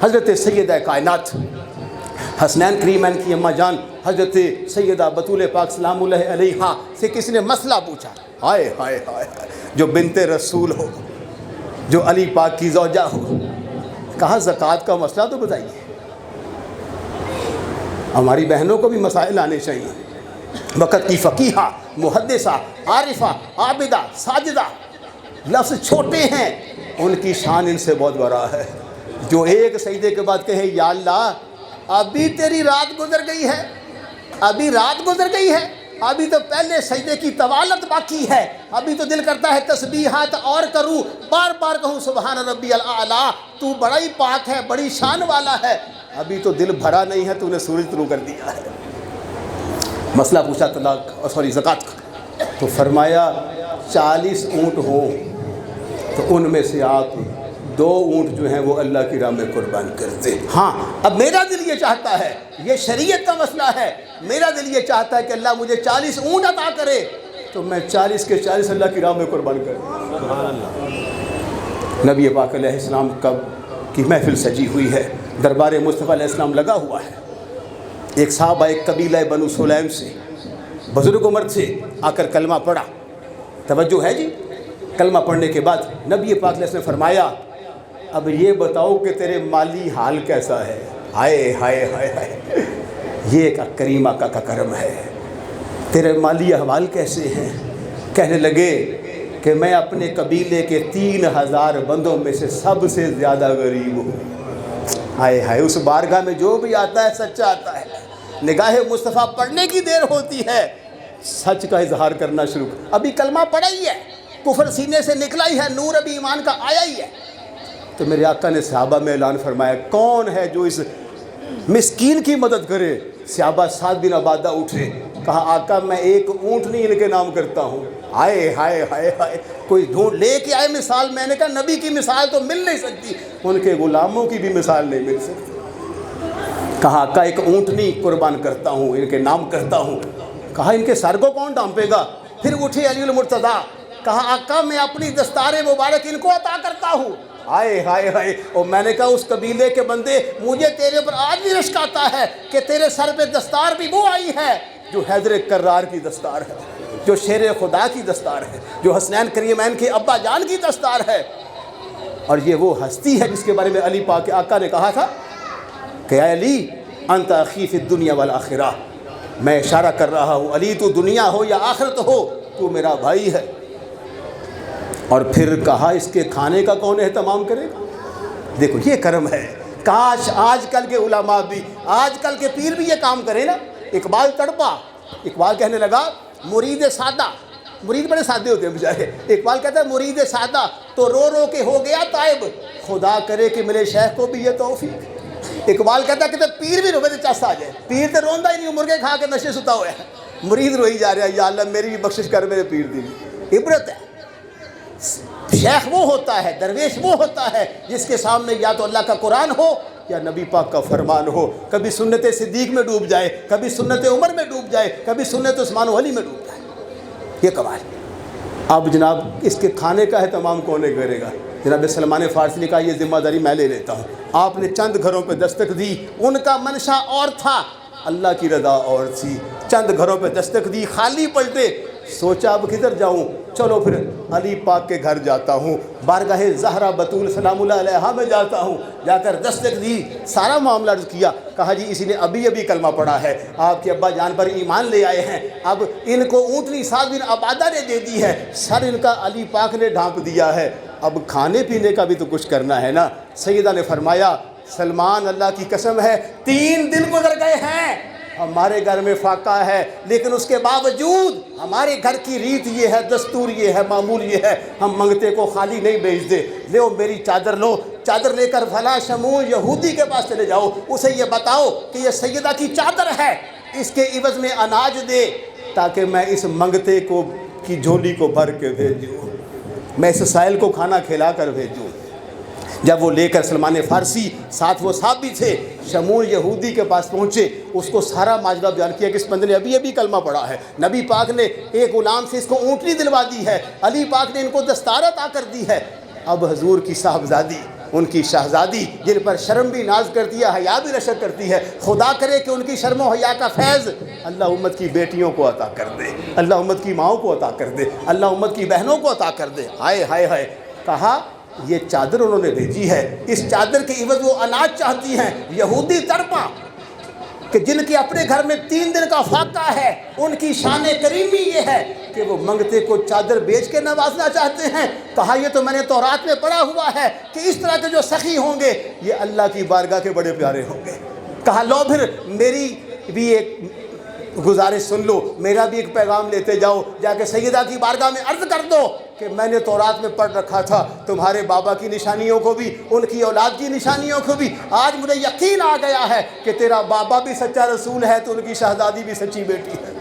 حضرت سیدہ کائنات حسنین کریمین کی اماں جان حضرت سیدہ بطول پاک سلام اللہ علیہا سے کسی نے مسئلہ پوچھا، ہائے ہائے ہائے، جو بنت رسول ہو، جو علی پاک کی زوجہ ہو، کہا زکوٰۃ کا مسئلہ تو بتائیے۔ ہماری بہنوں کو بھی مسائل آنے چاہیے۔ وقت کی فقیہہ، محدثہ، عارفہ، عابدہ، ساجدہ، لفظ چھوٹے ہیں، ان کی شان ان سے بہت بڑا ہے۔ جو ایک سجدے کے بعد کہے یا اللہ ابھی تیری رات گزر گئی ہے، ابھی رات گزر گئی ہے، ابھی تو پہلے سجدے کی طوالت باقی ہے، ابھی تو دل کرتا ہے تسبیحات اور کروں، بار بار کہوں سبحان ربی الاعلیٰ، تو بڑا ہی پاک ہے، بڑی شان والا ہے، ابھی تو دل بھرا نہیں ہے، تو نے سورج طلوع کر دیا ہے۔ مسئلہ پوچھا زکوٰۃ کا، تو فرمایا 40 اونٹ ہوں تو ان میں سے آپ 2 اونٹ جو ہیں وہ اللہ کی راہ میں قربان کر دیں۔ ہاں اب میرا دل یہ چاہتا ہے، یہ شریعت کا مسئلہ ہے، میرا دل یہ چاہتا ہے کہ اللہ مجھے 40 اونٹ عطا کرے تو میں 40 کے 40 اللہ کی راہ میں قربان کر دوں۔ سبحان اللہ۔ نبی پاک علیہ السلام کی محفل سجی ہوئی ہے، دربار مصطفیٰ علیہ السلام لگا ہوا ہے۔ ایک صحابہ ایک قبیلہ بنو سلیم سے بزرگ عمر سے آ کر کلمہ پڑھا، توجہ ہے جی؟ کلمہ پڑھنے کے بعد نبی پاک علیہ السلام نے فرمایا اب یہ بتاؤ کہ تیرے مالی حال کیسا ہے؟ ہائے ہائے ہائے ہائے، یہ ایک کریم آقا کا کرم ہے، تیرے مالی احوال کیسے ہیں؟ کہنے لگے کہ میں اپنے قبیلے کے 3000 بندوں میں سے سب سے زیادہ غریب ہوں۔ ہائے ہائے، اس بارگاہ میں جو بھی آتا ہے سچا آتا ہے، نگاہ مصطفیٰ پڑھنے کی دیر ہوتی ہے، سچ کا اظہار کرنا شروع، ابھی کلمہ پڑھا ہی ہے، کفر سینے سے نکلا ہی ہے، نور ابھی ایمان کا آیا ہی ہے۔ تو میرے آقا نے صحابہ میں اعلان فرمایا کون ہے جو اس مسکین کی مدد کرے؟ صحابہ سعد بن عبادہ اٹھے، کہا آقا میں ایک اونٹنی ان کے نام کرتا ہوں۔ ہائے ہائے ہائے ہائے، کوئی ڈھونڈ لے کے آئے مثال، میں نے کہا نبی کی مثال تو مل نہیں سکتی، ان کے غلاموں کی بھی مثال نہیں مل سکتی۔ کہا آقا ایک اونٹنی قربان کرتا ہوں، ان کے نام کرتا ہوں۔ کہا ان کے سر کو کون ڈانپے گا؟ پھر اٹھے علی المرتضیٰ، کہا آقا میں اپنی دستار مبارک ان کو عطا کرتا ہوں۔ ہائے ہائے ہائے، اور میں نے کہا اس قبیلے کے بندے مجھے تیرے پر آج بھی رشک آتا ہے کہ تیرے سر پہ دستار بھی وہ آئی ہے جو حیدر کرار کی دستار ہے، جو شیر خدا کی دستار ہے، جو حسنین کریمین کے ابا جان کی دستار ہے، اور یہ وہ ہستی ہے جس کے بارے میں علی پاک آقا نے کہا تھا کہ اے علی انت اخی فی الدنیا والآخرہ، میں اشارہ کر رہا ہوں علی تو دنیا ہو یا آخرت ہو تو میرا بھائی ہے۔ اور پھر کہا اس کے کھانے کا کون اہتمام کرے گا؟ دیکھو یہ کرم ہے، کاش آج کل کے علماء بھی، آج کل کے پیر بھی یہ کام کریں نا۔ اقبال تڑپا، اقبال کہنے لگا مرید سادہ، مرید بڑے سادے ہوتے ہیں بیچارے، اقبال کہتا ہے مرید سادہ تو رو رو کے ہو گیا تائب، خدا کرے کہ میرے شیخ کو بھی یہ توفیق۔ اقبال کہتا ہے کہ پیر بھی روے تو چس آ جائے، پیر تو روندا ہی نہیں، مرغے کھا کے نشے ستا ہوا ہے، مرید روئی جا رہا ہے یا اللہ میری بھی بخشش کر میرے پیر دی۔ عبرت ہے، شیخ وہ ہوتا ہے، درویش وہ ہوتا ہے جس کے سامنے یا تو اللہ کا قرآن ہو یا نبی پاک کا فرمان ہو، کبھی سنت صدیق میں ڈوب جائے، کبھی سنت عمر میں ڈوب جائے، کبھی سنت عثمان و علی میں ڈوب جائے، یہ کمال۔ اب جناب اس کے کھانے کا اہتمام کون کرے گا؟ جناب سلمان فارسی نے کہا یہ ذمہ داری میں لے لیتا ہوں۔ آپ نے چند گھروں پہ دستک دی، ان کا منشا اور تھا، اللہ کی رضا اور تھی، چند گھروں پہ دستک دی، خالی پلٹے، سوچا اب کدھر جاؤں؟ چلو پھر علی پاک کے گھر جاتا ہوں، بارگاہ زہرا بطول سلام اللہ علیہا میں جاتا ہوں، جا کر دستک دی، سارا معاملہ عرض کیا، کہا جی اسی نے ابھی کلمہ پڑھا ہے، آپ کے ابا جان پر ایمان لے آئے ہیں، اب ان کو اونٹنی سعد بن عبادہ نے دے دی ہے، سر ان کا علی پاک نے ڈھانپ دیا ہے، اب کھانے پینے کا بھی تو کچھ کرنا ہے نا۔ سیدہ نے فرمایا سلمان اللہ کی قسم ہے 3 دن گزر گئے ہیں، ہمارے گھر میں فاقہ ہے، لیکن اس کے باوجود ہمارے گھر کی ریت یہ ہے، دستور یہ ہے، معمول یہ ہے، ہم منگتے کو خالی نہیں بھیجتے، لو میری چادر لو، چادر لے کر فلاں شمون یہودی کے پاس چلے جاؤ، اسے یہ بتاؤ کہ یہ سیدہ کی چادر ہے، اس کے عوض میں اناج دے تاکہ میں اس منگتے کو کی جھولی کو بھر کے بھیجوں، میں اس سائل کو کھانا کھلا کر بھیجوں۔ جب وہ لے کر سلمان فارسی، ساتھ وہ صاحب بھی تھے، شمون یہودی کے پاس پہنچے، اس کو سارا ماجرا بیان کیا کہ اس بندے نے ابھی کلمہ پڑھا ہے، نبی پاک نے ایک غلام سے اس کو اونٹنی دلوا دی ہے، علی پاک نے ان کو دستار عطا کر دی ہے، اب حضور کی صاحبزادی ان کی شہزادی جن پر شرم بھی ناز کرتی ہے، حیا بھی رشک کرتی ہے، خدا کرے کہ ان کی شرم و حیا کا فیض اللہ امت کی بیٹیوں کو عطا کر دے، اللہ امت کی ماؤں کو عطا کر دے، اللہ امت کی بہنوں کو عطا کر دے۔ ہائے ہائے ہائے، کہا یہ چادر انہوں نے بھیجی ہے، اس چادر کے عوض وہ اناج چاہتی ہیں۔ یہودی تڑپا کہ جن کے اپنے گھر میں 3 دن کا فاقہ ہے، ان کی شان کریمی یہ ہے کہ وہ منگتے کو چادر بیچ کے نوازنا چاہتے ہیں۔ کہا یہ تو میں نے تورات میں پڑھا ہوا ہے کہ اس طرح کے جو سخی ہوں گے یہ اللہ کی بارگاہ کے بڑے پیارے ہوں گے۔ کہا لو پھر میری بھی ایک گزارش سن لو، میرا بھی ایک پیغام لیتے جاؤ، جا کے سیدہ کی بارگاہ میں عرض کر دو کہ میں نے تورات میں پڑھ رکھا تھا تمہارے بابا کی نشانیوں کو بھی، ان کی اولاد کی نشانیوں کو بھی، آج مجھے یقین آ گیا ہے کہ تیرا بابا بھی سچا رسول ہے تو ان کی شہزادی بھی سچی بیٹی ہے۔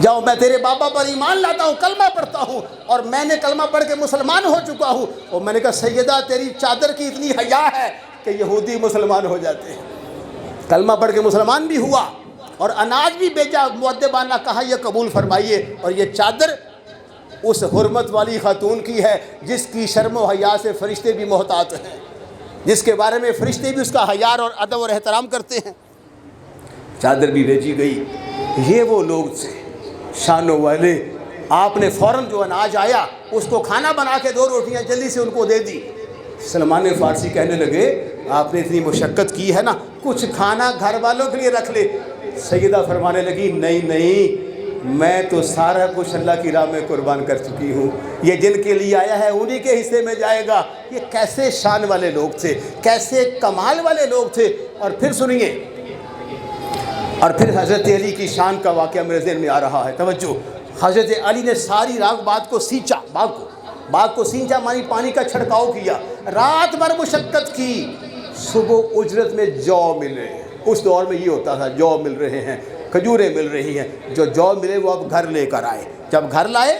جاؤ میں تیرے بابا پر ایمان لاتا ہوں، کلمہ پڑھتا ہوں، اور میں نے کلمہ پڑھ کے مسلمان ہو چکا ہوں۔ اور میں نے کہا سیدہ تیری چادر کی اتنی حیا ہے کہ یہودی مسلمان ہو جاتے ہیں۔ کلمہ پڑھ کے مسلمان بھی ہوا اور اناج بھی بیچا۔ مؤدبانہ کہا یہ قبول فرمائیے، اور یہ چادر اس حرمت والی خاتون کی ہے جس کی شرم و حیا سے فرشتے بھی محتاط ہیں، جس کے بارے میں فرشتے بھی اس کا حیا اور ادب اور احترام کرتے ہیں۔ چادر بھی بھیجی گئی۔ یہ وہ لوگ تھے شانوں والے۔ آپ نے فوراً جو اناج آیا اس کو کھانا بنا کے 2 روٹیاں جلدی سے ان کو دے دی۔ سلمان فارسی کہنے لگے آپ نے اتنی مشقت کی ہے نا، کچھ کھانا گھر والوں کے لیے رکھ لے۔ سیدہ فرمانے لگی نہیں نہیں، میں تو سارا کچھ اللہ کی راہ میں قربان کر چکی ہوں، یہ جن کے لیے آیا ہے انہی کے حصے میں جائے گا۔ یہ کیسے شان والے لوگ تھے، کیسے کمال والے لوگ تھے۔ اور پھر سنیے، اور پھر حضرت علی کی شان کا واقعہ میرے ذہن میں آ رہا ہے، توجہ۔ حضرت علی نے ساری رات بات کو سینچا، باغ کو سینچا مانی پانی کا چھڑکاؤ کیا، رات بھر مشقت کی، صبح اجرت میں جو ملے۔ اس دور میں یہ ہوتا تھا، جو مل رہے ہیں، کھجوریں مل رہی ہیں، جو ملے وہ اب گھر لے کر آئے۔ جب گھر لائے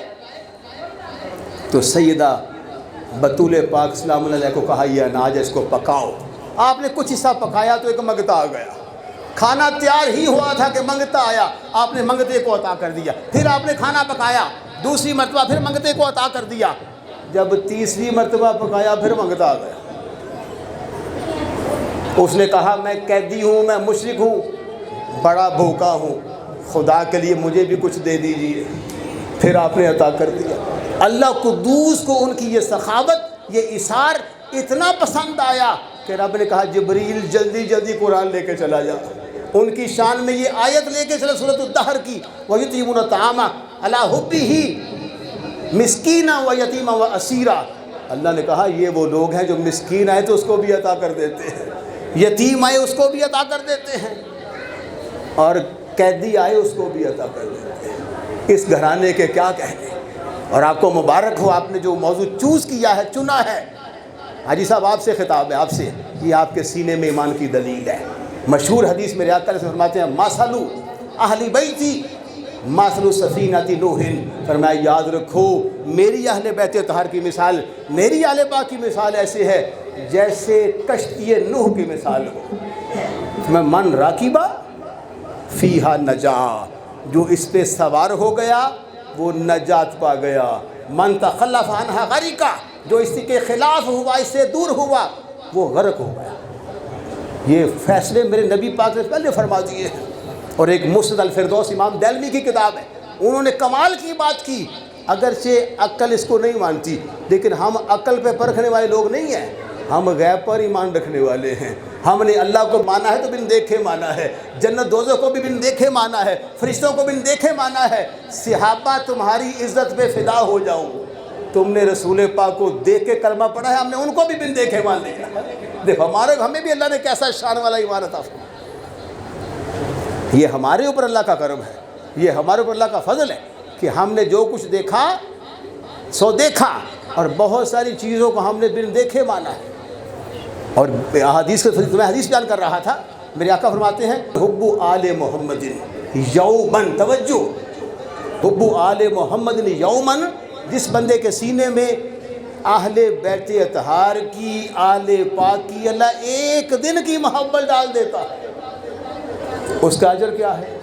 تو سیدہ بطول پاک سلام اللہ علیہ کو کہا یہ اناج اس کو پکاؤ۔ آپ نے کچھ حصہ پکایا تو ایک منگتا آ گیا۔ کھانا تیار ہی ہوا تھا کہ منگتا آیا، آپ نے منگتے کو عطا کر دیا۔ پھر آپ نے کھانا پکایا، دوسری مرتبہ پھر منگتے کو عطا کر دیا۔ جب تیسری مرتبہ پکایا پھر منگتا آ گیا۔ اس نے کہا میں قیدی ہوں، میں مشرک ہوں، بڑا بھوکا ہوں، خدا کے لیے مجھے بھی کچھ دے دیجیے۔ پھر آپ نے عطا کر دیا۔ اللہ قدوس کو ان کی یہ سخاوت، یہ اثار اتنا پسند آیا کہ رب نے کہا جبریل جلدی جلدی قرآن لے کے چلا جا۔ ان کی شان میں یہ آیت لے کے چلا سورۃ الدہر کی، وَيُطْعِمُونَ الطَّعَامَ عَلَىٰ حُبِّهِ مِسْكِينًا وَيَتِيمًا وَأَسِيرًا۔ اللہ نے کہا یہ وہ لوگ ہیں جو مسکین آئے تو اس کو بھی عطا کر دیتے ہیں، یتیم آئے اس کو بھی عطا کر دیتے ہیں، اور قیدی آئے اس کو بھی عطا کر دیتے ہیں۔ اس گھرانے کے کیا کہنے۔ اور آپ کو مبارک ہو، آپ نے جو موضوع چوز کیا ہے، چنا ہے۔ حاجی صاحب آپ سے خطاب ہے، آپ سے، یہ آپ کے سینے میں ایمان کی دلیل ہے۔ مشہور حدیث میں آقا سے فرماتے ہیں مَثَلُ اہل بیتی مَثَلُ سفینۃ نوح، فرمایا یاد رکھو میری اہل بیت اطہار کی مثال، میری اہل پاک کی مثال ایسے ہے جیسے کشتی نوح کی مثال ہو۔ میں من راکبہ فیہا نجا، جو اس پہ سوار ہو گیا وہ نجات پا گیا۔ من تخلف عنہا غرقا، جو اس کے خلاف ہوا، اس سے دور ہوا، وہ غرق ہو گیا۔ یہ فیصلے میرے نبی پاک نے پہلے فرما دیے ہیں۔ اور ایک مسند الفردوس امام دہلوی کی کتاب ہے، انہوں نے کمال کی بات کی۔ اگرچہ عقل اس کو نہیں مانتی، لیکن ہم عقل پہ پرکھنے والے لوگ نہیں ہیں، ہم غیب پر ایمان رکھنے والے ہیں۔ ہم نے اللہ کو مانا ہے تو بن دیکھے مانا ہے، جنت دوزخ کو بھی بن دیکھے مانا ہے، فرشتوں کو بن دیکھے مانا ہے۔ صحابہ تمہاری عزت پہ فدا ہو جاؤ، تم نے رسول پاک کو دیکھ کے کلمہ پڑھا ہے، ہم نے ان کو بھی بن دیکھے مان لیا۔ دیکھو ہمیں بھی اللہ نے کیسا شان والا ایمان عطا فرمایا۔ یہ ہمارے اوپر اللہ کا کرم ہے، یہ ہمارے اوپر اللہ کا فضل ہے کہ ہم نے جو کچھ دیکھا سو دیکھا، اور بہت ساری چیزوں کو ہم نے بن دیکھے مانا ہے۔ اور حدیث کے میں حدیث بیان کر رہا تھا، میرے آقا فرماتے ہیں حب آل محمد یومن، توجہ، حب آل محمد یومن، جس بندے کے سینے میں اہل بیت اطہار کی، آل پاک کی اللہ ایک دن کی محبت ڈال دیتا ہے، اس کا اجر کیا ہے؟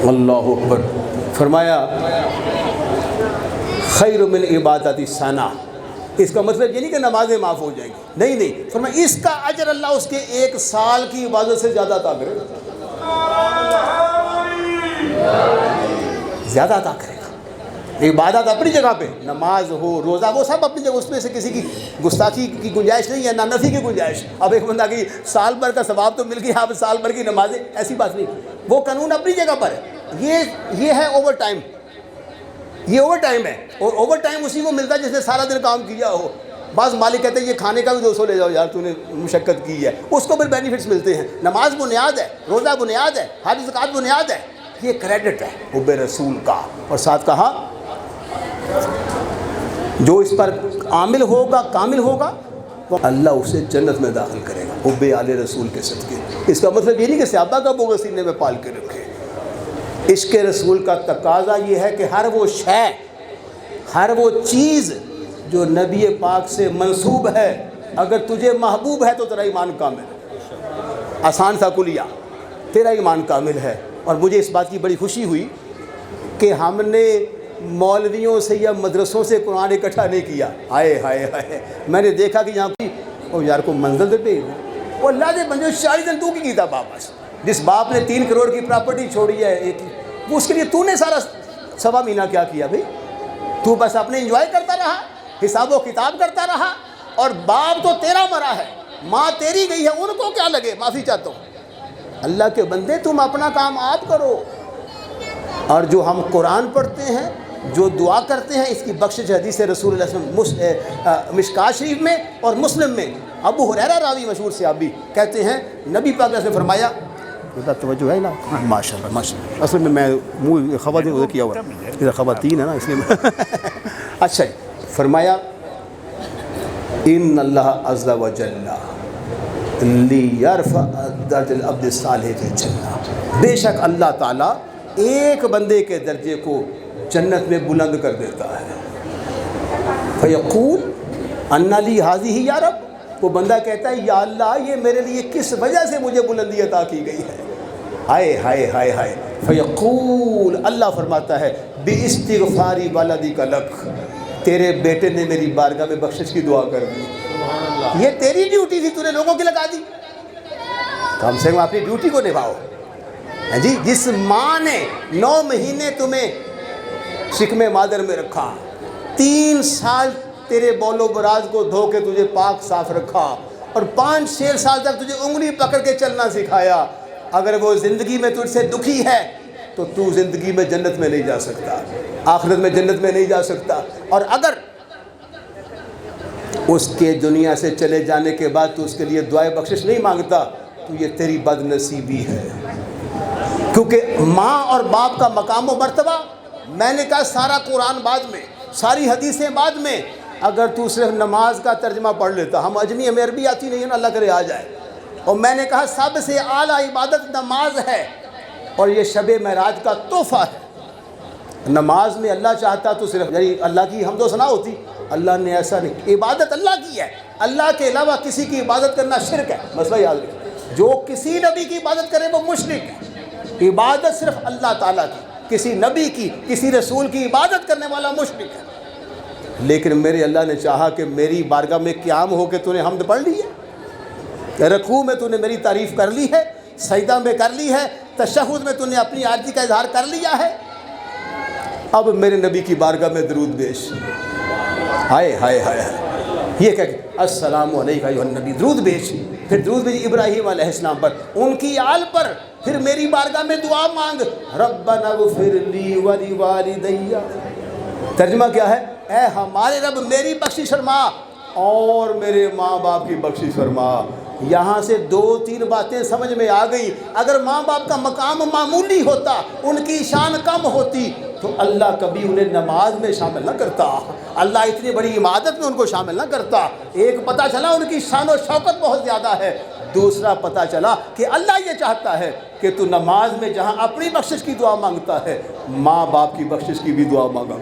اللہ اکبر۔ فرمایا خیر من عبادت سنہ، اس کا مطلب یہ نہیں کہ نمازیں معاف ہو جائیں گی، نہیں نہیں، فرمایا اس کا اجر اللہ اس کے 1 سال کی عبادت سے زیادہ عطا کرے گا، زیادہ عطا کرے گا۔ عبادت اپنی جگہ پہ، نماز ہو، روزہ، وہ سب اپنی جگہ، اس میں سے کسی کی گستاخی کی گنجائش نہیں ہے، نہ نفی کی گنجائش۔ اب ایک بندہ کہ سال بھر کا ثواب تو مل گیا، اب سال بھر کی نمازیں، ایسی بات نہیں، وہ قانون اپنی جگہ پر ہے۔ یہ ہے اوور ٹائم، یہ اوور ٹائم ہے، اور اوور ٹائم اسی کو ملتا ہے جس نے سارا دن کام کیا ہو۔ بعض مالک کہتے ہیں یہ کھانے کا بھی 200 لے جاؤ یار، تو نے مشقت کی ہے، اس کو بھی بینیفٹس ملتے ہیں۔ نماز بنیاد ہے، روزہ بنیاد ہے، حج زکوٰۃ بنیاد ہے، یہ کریڈٹ ہے حب رسول کا۔ اور ساتھ کہا جو اس پر عامل ہوگا، کامل ہوگا، تو اللہ اسے جنت میں داخل کرے گا حب آل رسول کے صدقے۔ اس کا مطلب یہ نہیں کہ صحابہ کا بغض سینے میں پال کے رکھے۔ عشق رسول کا تقاضا یہ ہے کہ ہر وہ شے، ہر وہ چیز جو نبی پاک سے منسوب ہے، اگر تجھے محبوب ہے تو تیرا ایمان کامل ہے۔ آسان سا کلیہ، تیرا ایمان کامل ہے۔ اور مجھے اس بات کی بڑی خوشی ہوئی کہ ہم نے مولویوں سے یا مدرسوں سے قرآن اکٹھا نہیں کیا۔ ہائے ہائے ہائے، میں نے دیکھا کہ یہاں کی او یار کو منزل دے بھیج دیں، وہ اللہ دے بندے 40 دن تو کی کتاب واپس، جس باپ نے 3 کروڑ کی پراپرٹی چھوڑی ہے ایک، وہ اس کے لیے تو نے سارا 1.25 مہینہ کیا کیا بھائی؟ تو بس اپنے انجوائے کرتا رہا، حساب و کتاب کرتا رہا، اور باپ تو تیرا مرا ہے، ماں تیری گئی ہے، ان کو کیا لگے؟ معافی چاہتا ہوں۔ اللہ کے بندے تم اپنا کام آپ کرو، اور جو ہم قرآن پڑھتے ہیں، جو دعا کرتے ہیں، اس کی بخشش حدیث رسول اللہ صلی اللہ علیہ وسلم مشکاۃ شریف میں اور مسلم میں، ابو ہریرہ راوی مشہور صحابی کہتے ہیں نبی پاک نے فرمایا، توجہ ہے نا، ماشاء اللہ ماشاء اللہ، اصل میں منہ خبر ادھر کیا ہوا، ادھر خواتین ہے نا اس لیے اچھا جی، فرمایا ان اللہ عز و جل لیرفع درجۃ العبد الصالح فی الجنہ، بے شک اللہ تعالیٰ ایک بندے کے درجے کو جنت میں بلند کر دیتا ہے۔ فیقول انا لی ھذہ یا رب، وہ بندہ کہتا ہے یا اللہ یہ میرے لیے کس وجہ سے مجھے بلندی عطا کی گئی ہے؟ ہائے ہائے ہائے ہائے، فیقول، اللہ فرماتا ہے باستغفار ولدک لک، تیرے بیٹے نے میری بارگاہ میں بخشش کی دعا کر دی۔ یہ تیری ڈیوٹی تھی، تو نے لوگوں کی لگا دی، کم سے کم اپنی ڈیوٹی کو نبھاؤ۔ جی، جس ماں نے 9 مہینے تمہیں شکم مادر میں رکھا، 3 سال تیرے بول و براز کو دھو کے تجھے پاک صاف رکھا، اور 5-6 سال تک تجھے انگلی پکڑ کے چلنا سکھایا، اگر وہ زندگی میں تجھ سے دکھی ہے تو تو زندگی میں جنت میں نہیں جا سکتا، آخرت میں جنت میں نہیں جا سکتا۔ اور اگر اس کے دنیا سے چلے جانے کے بعد تو اس کے لیے دعائے بخشش نہیں مانگتا، تو یہ تیری بد نصیبی ہے، کیونکہ ماں اور باپ کا مقام و مرتبہ، میں نے کہا سارا قرآن بعد میں، ساری حدیثیں بعد میں، اگر تو صرف نماز کا ترجمہ پڑھ لیتا، ہم اجمی، ہمیں عربی آتی نہیں ہے نا، اللہ کرے آ جائے، اور میں نے کہا سب سے اعلیٰ عبادت نماز ہے، اور یہ شب معراج کا تحفہ ہے۔ نماز میں اللہ چاہتا تو صرف یعنی اللہ کی حمد و ثنا ہوتی، اللہ نے ایسا نہیں، عبادت اللہ کی ہے، اللہ کے علاوہ کسی کی عبادت کرنا شرک ہے، مسئلہ یاد رکھیں، جو کسی نبی کی عبادت کرے وہ مشرک ہے، عبادت صرف اللہ تعالیٰ کی، کسی نبی کی، کسی رسول کی عبادت کرنے والا مشرک ہے۔ لیکن میرے اللہ نے چاہا کہ میری بارگاہ میں قیام ہو کے تو نے حمد پڑھ لی ہے، رکوع میں تو نے میری تعریف کر لی ہے، سجدہ میں کر لی ہے، تشہد میں تو نے اپنی عاجزی کا اظہار کر لیا ہے، اب میرے نبی کی بارگاہ میں درود پیش، ہائے ہائے ہائے، یہ کہ السلام علیکہ ایھا النبی، درود پیش، پھر درود پیش ابراہیم علیہ السلام پر، ان کی آل پر، پھر میری بارگاہ میں دعا مانگ، ربنا اغفر لی ولوالدی، ترجمہ کیا ہے؟ اے ہمارے رب میری بخشش فرما اور میرے ماں باپ کی بخشش فرما۔ یہاں سے 2-3 باتیں سمجھ میں آ گئی، اگر ماں باپ کا مقام معمولی ہوتا، ان کی شان کم ہوتی، تو اللہ کبھی انہیں نماز میں شامل نہ کرتا، اللہ اتنی بڑی عبادت میں ان کو شامل نہ کرتا۔ ایک پتہ چلا ان کی شان و شوکت بہت زیادہ ہے، دوسرا پتہ چلا کہ اللہ یہ چاہتا ہے کہ تو نماز میں جہاں اپنی بخشش کی دعا مانگتا ہے، ماں باپ کی بخشش کی بھی دعا مانگا،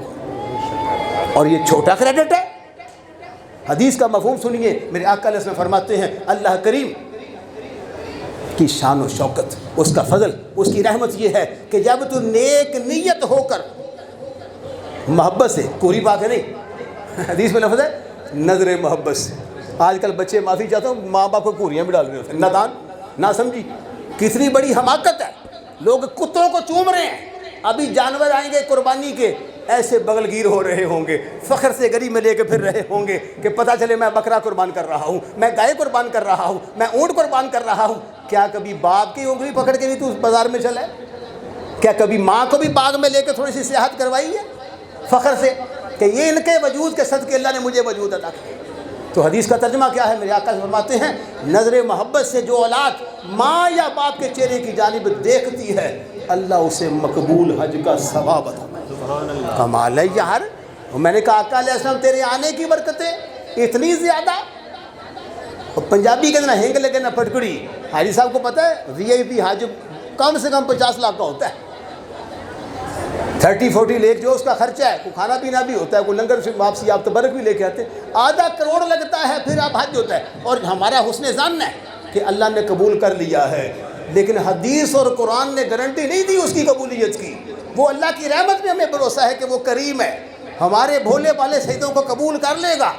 اور یہ چھوٹا کریڈٹ ہے۔ حدیث کا مفہوم سنیے، میرے آقا علیہ السلام فرماتے ہیں اللہ کریم کی شان و شوکت، اس کا فضل، اس کی رحمت یہ ہے کہ جب تو نیک نیت ہو کر محبت سے، کوری بات ہے نہیں، حدیث میں لفظ ہے نظر محبت سے۔ آج کل بچے معافی چاہتا ہوں ماں باپ کو گوریاں بھی ڈال رہے ہوتے ہیں، نادان نہ سمجھی، کتنی بڑی حماقت ہے۔ لوگ کتوں کو چوم رہے ہیں، ابھی جانور آئیں گے قربانی کے ایسے بغل گیر ہو رہے ہوں گے، فخر سے گری میں لے کے پھر رہے ہوں گے کہ پتہ چلے میں بکرا قربان کر رہا ہوں، میں گائے قربان کر رہا ہوں، میں اونٹ قربان کر رہا ہوں۔ کیا کبھی باپ کی انگلی پکڑ کے بھی تو بازار میں چلا ہے؟ کیا کبھی ماں کو بھی باغ میں لے کے تھوڑی سی سیاحت کروائی ہے فخر سے کہ یہ ان کے وجود کے صدقے اللہ نے مجھے وجود عطا کیا؟ تو حدیث کا ترجمہ کیا ہے؟ میرے آقا فرماتے ہیں نظر محبت سے جو اولاد ماں یا باپ کے چہرے کی جانب دیکھتی ہے اللہ اسے مقبول حج کا ثواب عطا کرتا ہے۔ کمال ہے یار۔ میں نے کہا آقا علیہ السلام تیرے آنے کی برکتیں اتنی زیادہ، پنجابی کے نہ ہینگ لگے نہ پٹکڑی۔ حاجی صاحب کو پتہ ہے VIP حج کم سے کم 50 لاکھ کا ہوتا ہے، 30-40 لاکھ جو اس کا خرچہ ہے، کوئی کھانا پینا بھی ہوتا ہے، کوئی لنگر سے واپسی آپ تبرک بھی لے کے آتے ہیں، آدھا کروڑ لگتا ہے، پھر آپ حج ہوتا ہے۔ اور ہمارا حسن ظن ہے کہ اللہ نے قبول کر لیا ہے، لیکن حدیث اور قرآن نے گارنٹی نہیں دی اس کی قبولیت کی۔ وہ اللہ کی رحمت میں ہمیں بھروسہ ہے کہ وہ کریم ہے، ہمارے بھولے والے سجدوں کو قبول کر لے گا۔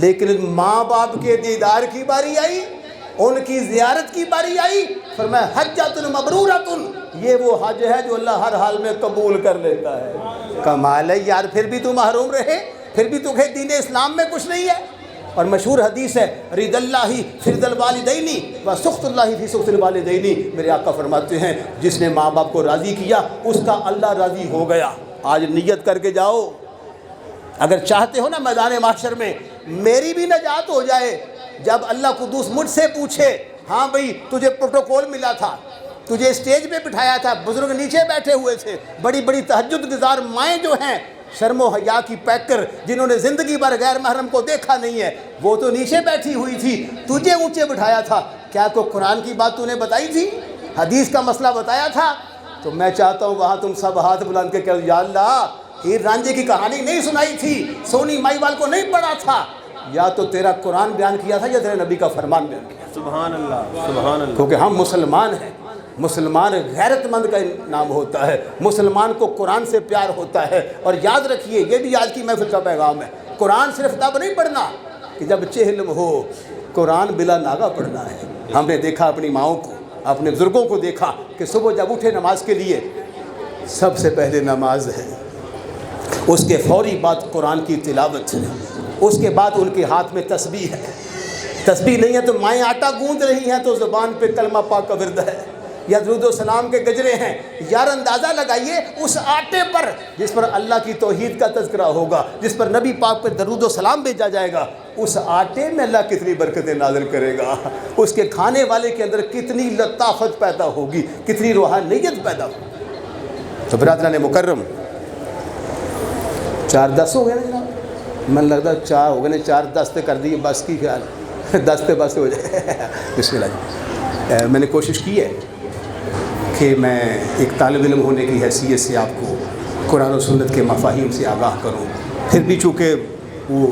لیکن ماں باپ کے دیدار کی باری آئی، ان کی زیارت کی باری آئی، فرمایا حجۃ مبرورۃ، یہ وہ حج ہے جو اللہ ہر حال میں قبول کر لیتا ہے۔ کمال ہے یار، پھر بھی تو محروم رہے، پھر بھی تمہیں دین اسلام میں کچھ نہیں ہے۔ اور مشہور حدیث ہے رضی اللہ فی رضی الوالدین و سخط اللہ فی سخط الوالدین۔ میرے آقا فرماتے ہیں جس نے ماں باپ کو راضی کیا اس کا اللہ راضی ہو گیا۔ آج نیت کر کے جاؤ، اگر چاہتے ہو نا میدان محشر میں میری بھی نجات ہو جائے، جب اللہ قدوس مجھ سے پوچھے ہاں بھئی تجھے پروٹوکول ملا تھا، تجھے اسٹیج پہ بٹھایا تھا، بزرگ نیچے بیٹھے ہوئے تھے، بڑی بڑی تہجد گزار مائیں جو ہیں شرم و حیا کی پیکر جنہوں نے زندگی بھر غیر محرم کو دیکھا نہیں ہے، وہ تو نیچے بیٹھی ہوئی تھی، تجھے اونچے بٹھایا تھا، کیا کو قرآن کی بات تو نے بتائی تھی، حدیث کا مسئلہ بتایا تھا؟ تو میں چاہتا ہوں وہاں تم سب ہاتھ بلند کے کہو یا اللہ ہیر رانجھے کی کہانی نہیں سنائی تھی، سونی مائی وال کو نہیں پڑھا تھا، یا تو تیرا قرآن بیان کیا تھا یا تیرے نبی کا فرمان بیان کیا۔ سبحان اللہ سبحان اللہ۔ کیونکہ ہم مسلمان ہیں، مسلمان غیرت مند کا نام ہوتا ہے، مسلمان کو قرآن سے پیار ہوتا ہے۔ اور یاد رکھیے یہ بھی آج کی محفل کا پیغام ہے، قرآن صرف تب نہیں پڑھنا کہ جب چہلم ہو، قرآن بلا ناغہ پڑھنا ہے۔ ہم نے دیکھا اپنی ماؤں کو، اپنے بزرگوں کو دیکھا کہ صبح جب اٹھے نماز کے لیے سب سے پہلے نماز ہے، اس کے فوری بعد قرآن کی تلاوت ہے، اس کے بعد ان کے ہاتھ میں تسبیح ہے، تسبیح نہیں ہے تو مائیں آٹا گوندھ رہی ہیں تو زبان پہ کلمہ پاک کا ورد ہے، یا درود و سلام کے گجرے ہیں۔ یار اندازہ لگائیے اس آٹے پر جس پر اللہ کی توحید کا تذکرہ ہوگا، جس پر نبی پاک پر درود و سلام بھیجا جائے گا، اس آٹے میں اللہ کتنی برکتیں نازل کرے گا، اس کے کھانے والے کے اندر کتنی لطافت پیدا ہوگی، کتنی روحانیت پیدا ہوگی۔ تو برادران مکرم 4:10 ہو گئے نا جناب، من لگتا 4 ہو گئے نا، 4:10 کر دیے بس کی خیال 10 پہ بس ہو جائے۔ بسم اللہ جی۔ میں نے کوشش کی ہے کہ میں ایک طالب علم ہونے کی حیثیت سے آپ کو قرآن و سنت کے مفاہیم سے آگاہ کروں، پھر بھی چونکہ وہ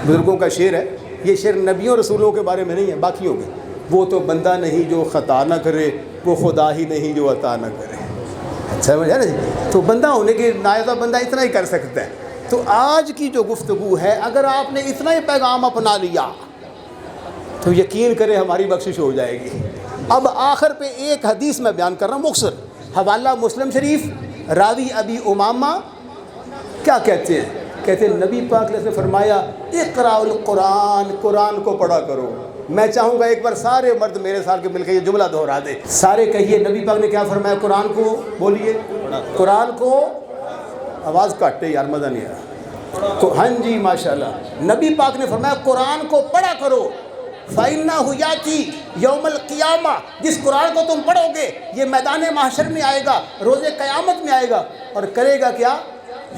بزرگوں کا شعر ہے، یہ شعر نبیوں رسولوں کے بارے میں نہیں ہے، باقیوں کے، وہ تو بندہ نہیں جو خطا نہ کرے، وہ خدا ہی نہیں جو عطا نہ کرے۔ سمجھ ہے نا جی؟ تو بندہ ہونے کے نائزہ بندہ اتنا ہی کر سکتا ہے۔ تو آج کی جو گفتگو ہے اگر آپ نے اتنا ہی پیغام اپنا لیا تو یقین کرے ہماری بخشش ہو جائے گی۔ اب آخر پہ ایک حدیث میں بیان کر رہا ہوں مختصر، حوالہ مسلم شریف، راوی ابی امامہ کیا کہتے ہیں؟ کہتے ہیں نبی پاک نے فرمایا اقرأ القرآن، قرآن کو پڑھا کرو۔ میں چاہوں گا ایک بار سارے مرد میرے ساتھ کے مل کے یہ جملہ دہرا دے، سارے کہیے نبی پاک نے کیا فرمایا؟ قرآن کو بولیے، قرآن کو، آواز کاٹے یار مزہ نہیں آ رہا، ہاں جی ماشاءاللہ، نبی پاک نے فرمایا قرآن کو پڑھا کرو۔ فَإِنَّهُ يَأْتِي يَوْمَ الْقِيَامَةِ، جس قرآن کو تم پڑھو گے یہ میدان محشر میں آئے گا، روز قیامت میں آئے گا، اور کرے گا کیا؟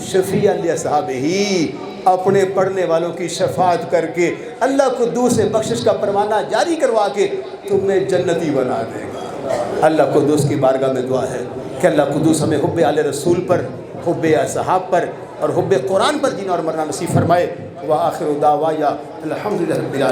شفیع لِأَصْحَابِهِ، اپنے پڑھنے والوں کی شفاعت کر کے اللہ قدوس سے بخشش کا پروانہ جاری کروا کے تمہیں جنتی بنا دے گا۔ اللہ قدوس کی بارگاہ میں دعا ہے کہ اللہ قدوس ہمیں حب آل رسول پر، حب اصحاب پر اور حب قرآن پر جینا اور مرنا نصیب فرمائے۔ وآخر دعوایا الحمدللہ رب العالمین۔